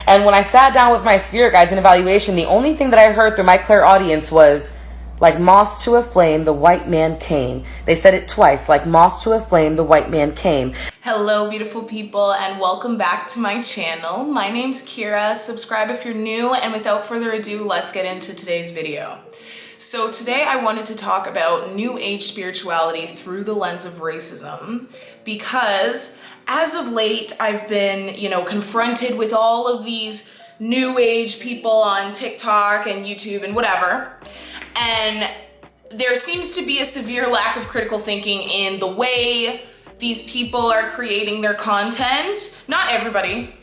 And when I sat down with my spirit guides in evaluation, the only thing that I heard through my clairaudience was, like moss to a flame, the white man came. They said it twice, like moss to a flame, the white man came. Hello, beautiful people, and welcome back to my channel. My name's Kira. Subscribe if you're new, and without further ado, let's get into today's video. So today I wanted to talk about New Age spirituality through the lens of racism, because as of late, I've been, confronted with all of these New Age people on TikTok and YouTube and whatever. And there seems to be a severe lack of critical thinking in the way these people are creating their content. Not everybody,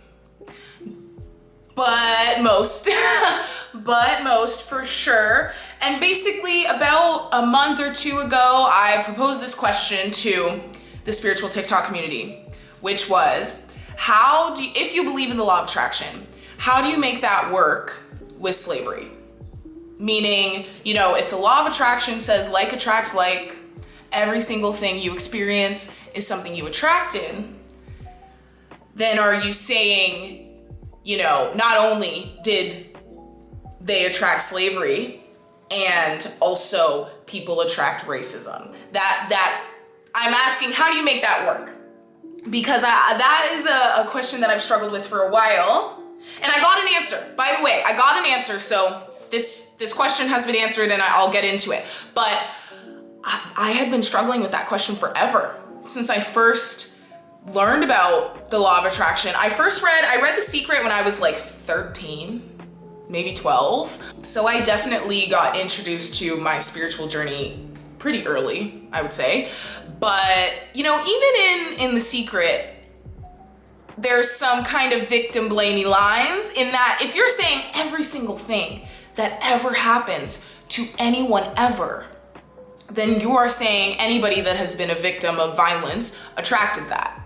but most. But most for sure. And basically about a month or two ago, I proposed this question to the spiritual TikTok community, which was, if you believe in the law of attraction, how do you make that work with slavery? Meaning, if the law of attraction says like attracts like, every single thing you experience is something you attracted, then are you saying, not only did they attract slavery and also people attract racism? That I'm asking, how do you make that work? Because that is a question that I've struggled with for a while, and I got an answer. By the way, I got an answer, so this question has been answered and I'll get into it. But I had been struggling with that question forever, since I first learned about the law of attraction. I read The Secret when I was like 13, maybe 12. So I definitely got introduced to my spiritual journey pretty early, I would say. But, even in The Secret, there's some kind of victim blamey lines in that if you're saying every single thing that ever happens to anyone ever, then you are saying anybody that has been a victim of violence attracted that.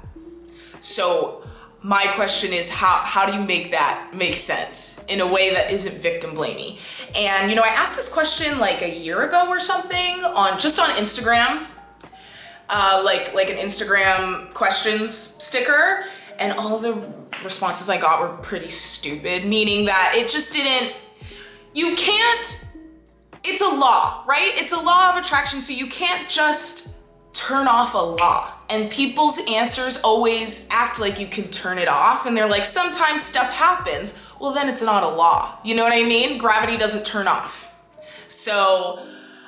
So my question is, how do you make that make sense in a way that isn't victim blamey? And I asked this question like a year ago or something on Instagram, like an Instagram questions sticker, and all the responses I got were pretty stupid, meaning that it just didn't. It's a law, right? It's a law of attraction, so you can't just turn off a law. And people's answers always act like you can turn it off, and they're like, sometimes stuff happens. Well, then it's not a law. You know what I mean? Gravity doesn't turn off. So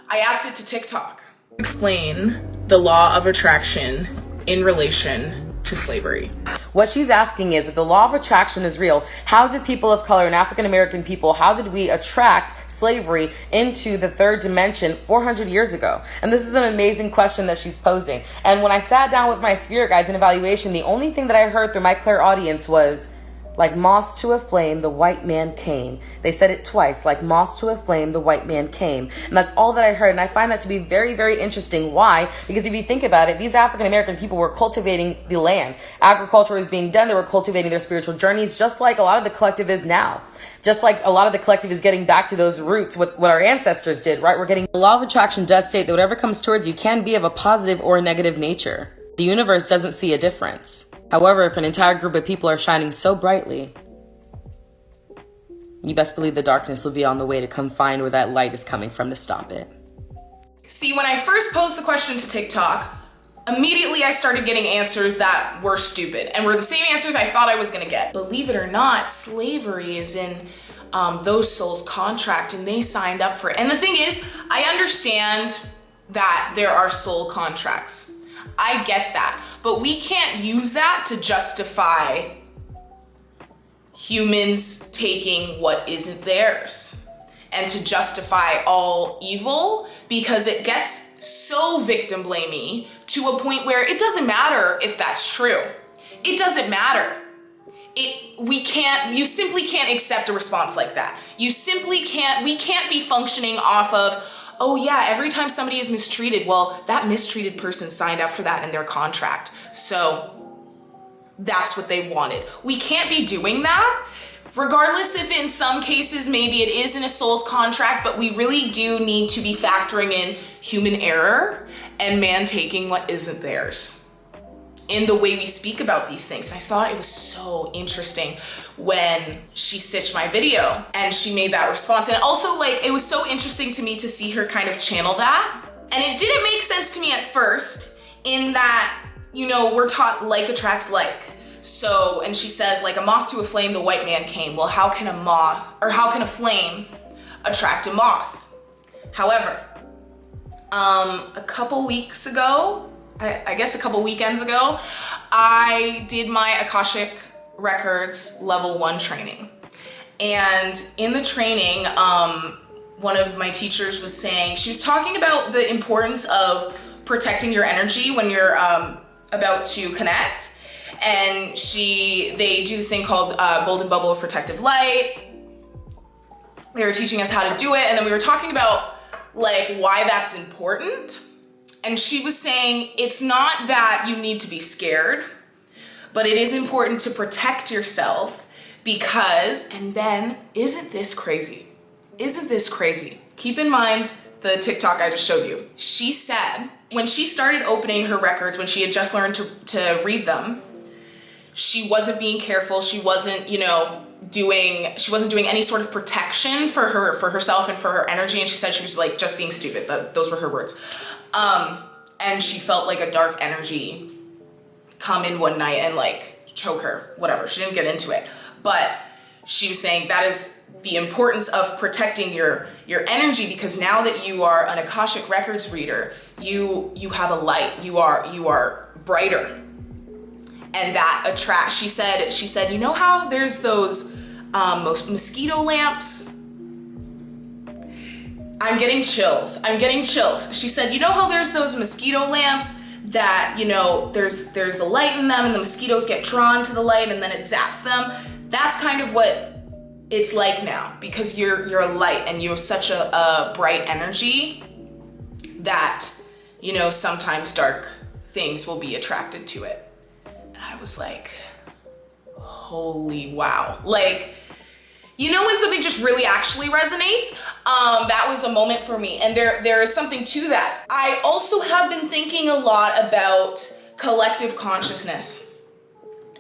I asked it to TikTok. Explain the law of attraction in relation to slavery. What she's asking is, if the law of attraction is real, how did people of color and African American people, how did we attract slavery into the third dimension 400 years ago? And this is an amazing question that she's posing. And when I sat down with my spirit guides in evaluation, the only thing that I heard through my clairaudience was, like moss to a flame, the white man came. They said it twice, like moss to a flame, the white man came. And that's all that I heard. And I find that to be very, very interesting. Why? Because if you think about it, these African American people were cultivating the land. Agriculture was being done. They were cultivating their spiritual journeys, just like a lot of the collective is now. Just like a lot of the collective is getting back to those roots with what our ancestors did, right? The law of attraction does state that whatever comes towards you can be of a positive or a negative nature. The universe doesn't see a difference. However, if an entire group of people are shining so brightly, you best believe the darkness will be on the way to come find where that light is coming from to stop it. See, when I first posed the question to TikTok, immediately I started getting answers that were stupid and were the same answers I thought I was gonna get. Believe it or not, slavery is in those souls' contract, and they signed up for it. And the thing is, I understand that there are soul contracts. I get that, but we can't use that to justify humans taking what isn't theirs and to justify all evil, because it gets so victim blamey to a point where it doesn't matter if that's true. It doesn't matter. You simply can't accept a response like that. We can't be functioning off of, oh yeah, every time somebody is mistreated, well, that mistreated person signed up for that in their contract, so that's what they wanted. We can't be doing that, regardless if in some cases maybe it is in a soul's contract, but we really do need to be factoring in human error and man taking what isn't theirs. in the way we speak about these things. And I thought it was so interesting when she stitched my video and she made that response. And also, like, it was so interesting to me to see her kind of channel that. And it didn't make sense to me at first, in that, you know, we're taught like attracts like. So, and she says, like a moth to a flame, the white man came. Well, how can a flame attract a moth? However, a couple weeks ago, I guess a couple weekends ago, I did my Akashic Records level 1 training. And in the training, one of my teachers was saying, she was talking about the importance of protecting your energy when you're about to connect. And they do this thing called golden bubble of protective light. They were teaching us how to do it. And then we were talking about like why that's important. And she was saying, it's not that you need to be scared, but it is important to protect yourself because, and then, isn't this crazy? Isn't this crazy? Keep in mind the TikTok I just showed you. She said, when she started opening her records, when she had just learned to read them, she wasn't being careful. She wasn't, doing any sort of protection for herself and for her energy. And she said she was like just being stupid. Those were her words. And she felt like a dark energy come in one night and like choke her, whatever. She didn't get into it, but she was saying that is the importance of protecting your energy, because now that you are an Akashic Records reader, you have a light, you are brighter. And that attracts, she said, you know how there's those mosquito lamps? I'm getting chills. She said, you know how there's those mosquito lamps that, there's a light in them and the mosquitoes get drawn to the light and then it zaps them? That's kind of what it's like now, because you're a light and you have such a bright energy that, sometimes dark things will be attracted to it. And I was like, holy wow. Like, when something just really actually resonates, that was a moment for me. And there is something to that. I also have been thinking a lot about collective consciousness,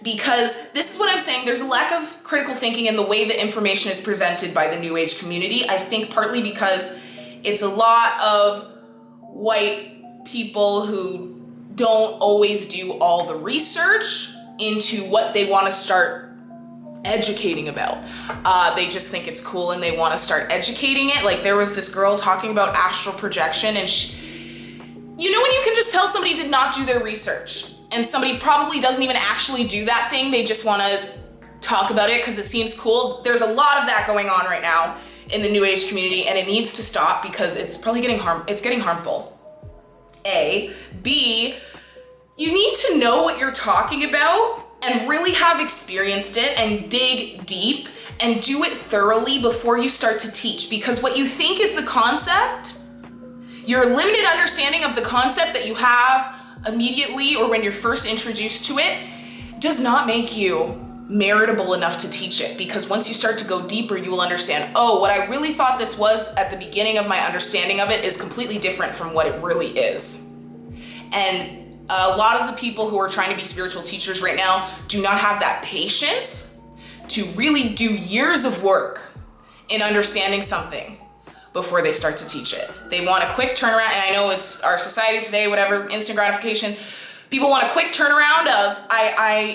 because this is what I'm saying. There's a lack of critical thinking in the way that information is presented by the New Age community. I think partly because it's a lot of white people who don't always do all the research into what they want to start educating about. They just think it's cool and they want to start educating it. Like, there was this girl talking about astral projection, and when you can just tell somebody did not do their research, and somebody probably doesn't even actually do that thing, they just want to talk about it because it seems cool. There's a lot of that going on right now in the New Age community, and it needs to stop because it's probably getting harmful. A. B, you need to know what you're talking about and really have experienced it and dig deep and do it thoroughly before you start to teach. Because what you think is the concept, your limited understanding of the concept that you have immediately or when you're first introduced to it, does not make you meritable enough to teach it. Because once you start to go deeper, you will understand, oh, what I really thought this was at the beginning of my understanding of it is completely different from what it really is. And a lot of the people who are trying to be spiritual teachers right now do not have that patience to really do years of work in understanding something before they start to teach it. They want a quick turnaround, and I know it's our society today, whatever, instant gratification. People want a quick turnaround of, I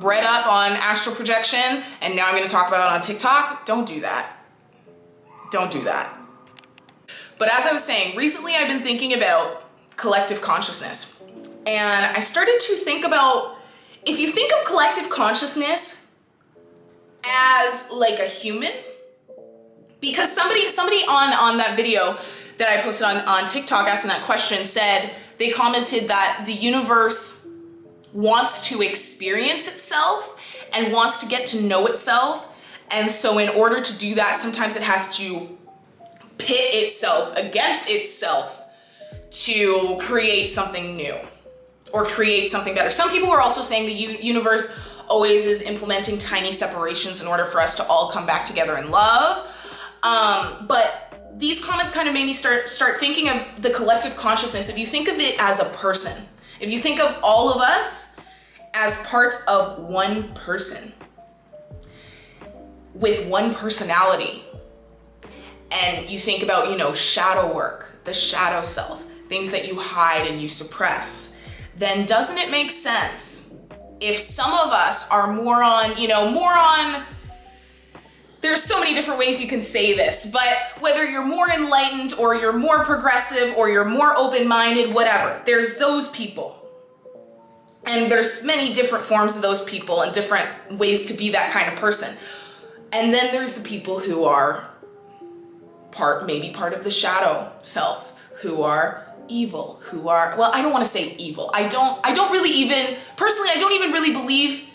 read up on astral projection and now I'm going to talk about it on TikTok. Don't do that. Don't do that. But as I was saying, recently I've been thinking about collective consciousness. And I started to think about, if you think of collective consciousness as like a human, because somebody on that video that I posted on TikTok asking that question said, they commented that the universe wants to experience itself and wants to get to know itself. And so in order to do that, sometimes it has to pit itself against itself to create something new or create something better. Some people were also saying the universe always is implementing tiny separations in order for us to all come back together in love. But these comments kind of made me start thinking of the collective consciousness. If you think of it as a person, If you think of all of us as parts of one person with one personality, and you think about, shadow work, the shadow self, things that you hide and you suppress, then doesn't it make sense if some of us are more on, there's so many different ways you can say this, but whether you're more enlightened or you're more progressive or you're more open-minded, whatever, there's those people. And there's many different forms of those people and different ways to be that kind of person. And then there's the people who are maybe part of the shadow self, who are evil, who are, well, I don't want to say evil. I don't really even, personally, I don't even really believe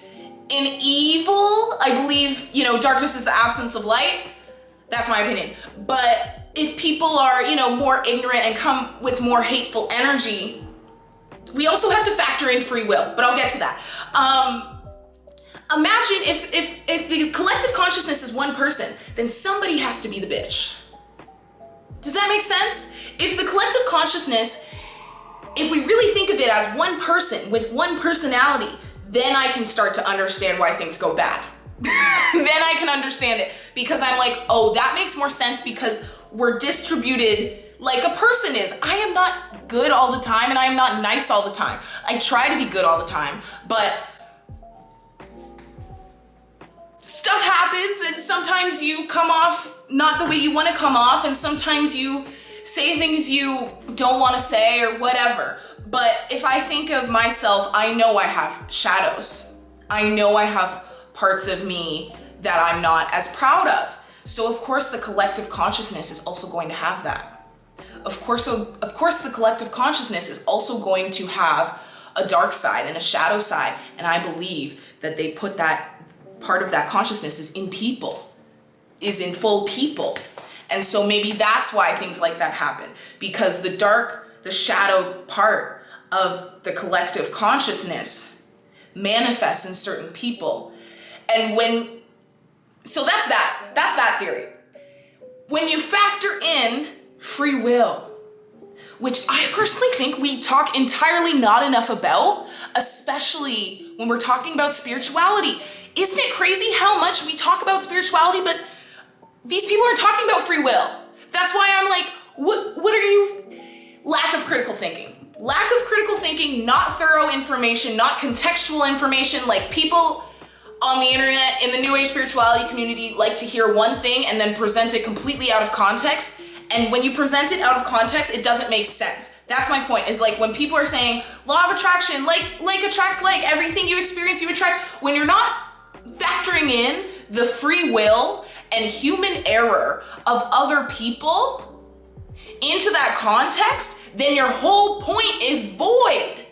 in evil. I believe, darkness is the absence of light. That's my opinion. But if people are, more ignorant and come with more hateful energy, we also have to factor in free will, but I'll get to that. Imagine if the collective consciousness is one person, then somebody has to be the bitch. Does that make sense? If the collective consciousness, if we really think of it as one person with one personality, then I can start to understand why things go bad. Then I can understand it, because I'm like, oh, that makes more sense because we're distributed like a person is. I am not good all the time and I am not nice all the time. I try to be good all the time, but stuff happens and sometimes you come off not the way you want to come off, and sometimes you say things you don't want to say or whatever. But if I think of myself, I know I have shadows. I know I have parts of me that I'm not as proud of. So of course the collective consciousness is also going to have that. Of course the collective consciousness is also going to have a dark side and a shadow side. And I believe that they put that part of that consciousness is in people, is in full people. And so maybe that's why things like that happen, because the shadow part of the collective consciousness manifests in certain people. And so that's that theory. When you factor in free will, which I personally think we talk entirely not enough about, especially when we're talking about spirituality. Isn't it crazy how much we talk about spirituality, but these people are talking about free will? That's why I'm like, what are you? Lack of critical thinking. Lack of critical thinking, not thorough information, not contextual information. Like, people on the internet, in the New Age spirituality community, like to hear one thing and then present it completely out of context. And when you present it out of context, it doesn't make sense. That's my point, is like when people are saying law of attraction, like attracts like, everything you experience, you attract. When you're not factoring in the free will and human error of other people into that context, then your whole point is void.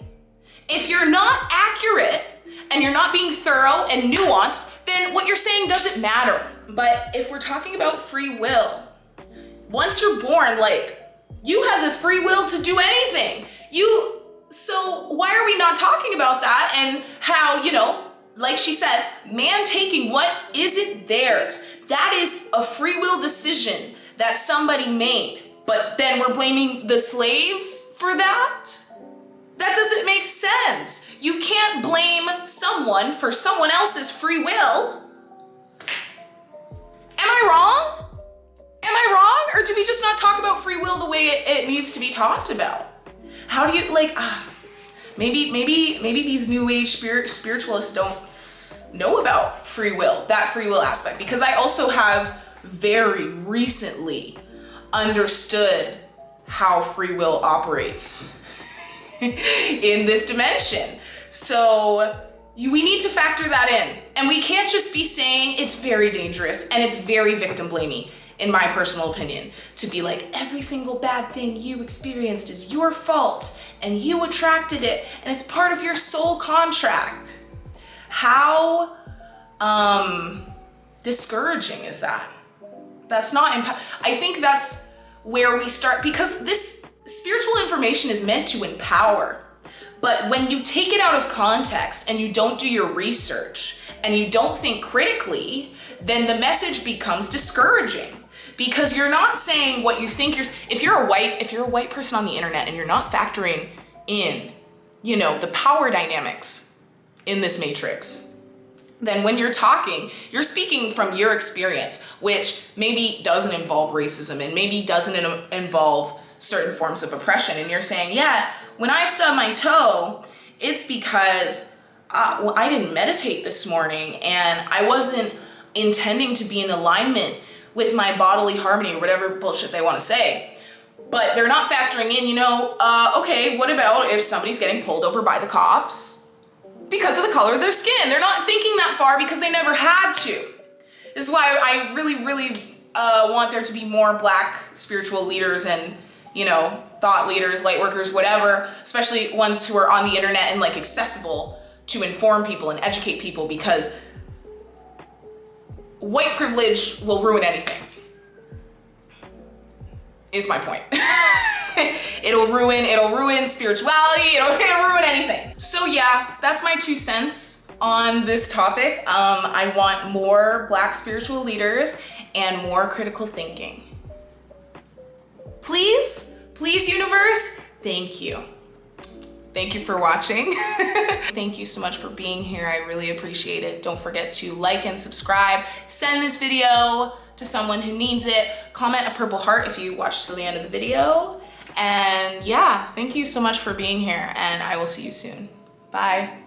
If you're not accurate and you're not being thorough and nuanced, then what you're saying doesn't matter. But if we're talking about free will, once you're born, like, you have the free will to do anything. So why are we not talking about that, and how, like she said, man taking what isn't theirs? That is a free will decision that somebody made. But then we're blaming the slaves for that? That doesn't make sense. You can't blame someone for someone else's free will. Am I wrong? Am I wrong? Or do we just not talk about free will the way it needs to be talked about? How do you, maybe these New Age spiritualists don't know about free will, that free will aspect, because I also have very recently understood how free will operates in this dimension. So we need to factor that in. And we can't just be saying it's very dangerous and it's very victim blaming, in my personal opinion, to be like, every single bad thing you experienced is your fault and you attracted it and it's part of your soul contract. How discouraging is that? That's not I think that's where we start, because this spiritual information is meant to empower. But when you take it out of context and you don't do your research and you don't think critically, then the message becomes discouraging, because you're not saying what you think if you're a white person on the internet and you're not factoring in you know, the power dynamics in this matrix, then when you're talking, you're speaking from your experience, which maybe doesn't involve racism and maybe doesn't involve certain forms of oppression. And you're saying, yeah, when I stub my toe, it's because well, I didn't meditate this morning and I wasn't intending to be in alignment with my bodily harmony or whatever bullshit they want to say. But they're not factoring in, you know, okay, what about if somebody's getting pulled over by the cops because of the color of their skin? They're not thinking that far because they never had to. This is why I really, really want there to be more Black spiritual leaders and, you know, thought leaders, light workers, whatever, especially ones who are on the internet and like accessible to inform people and educate people, because white privilege will ruin anything, is my point. It'll ruin spirituality, it'll ruin anything. So yeah, that's my 2 cents on this topic. I want more Black spiritual leaders and more critical thinking. Please, universe, thank you. Thank you for watching. Thank you so much for being here. I really appreciate it. Don't forget to like and subscribe. Send this video to someone who needs it. Comment a purple heart if you watched till the end of the video. And yeah, thank you so much for being here, and I will see you soon. Bye.